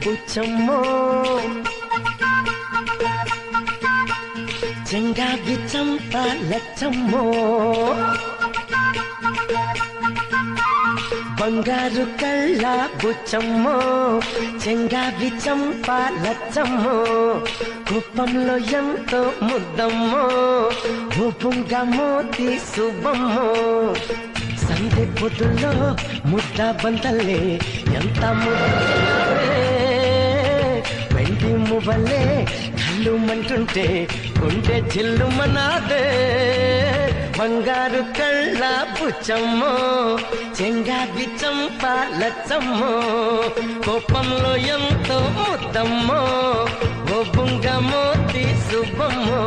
బుచ్చమ్మో చెంగావి చంప లచ్చమ్మో బంగారు కళ్ళ బుచ్చమ్మో చెంగావి చంప లచ్చమ్మో కుప్పంలో ఎంతో ముద్దమ్మో భూపుంగ మోతి శుభమ్మో సంధి పొద్దుల్లో ముద్ద బంతల్లే ఎంత ముద్దే వెండి మువ్వలే కళ్ళు మంటుంటే గుండె చిల్లు మనాదే బంగారు కళ్ళ బుచ్చమ్మో చెంగావి చంప లచ్చమ్మో కోపంలో ఎంతో ముద్దమ్మో ఓ బుంగ మోతి శుభమ్మో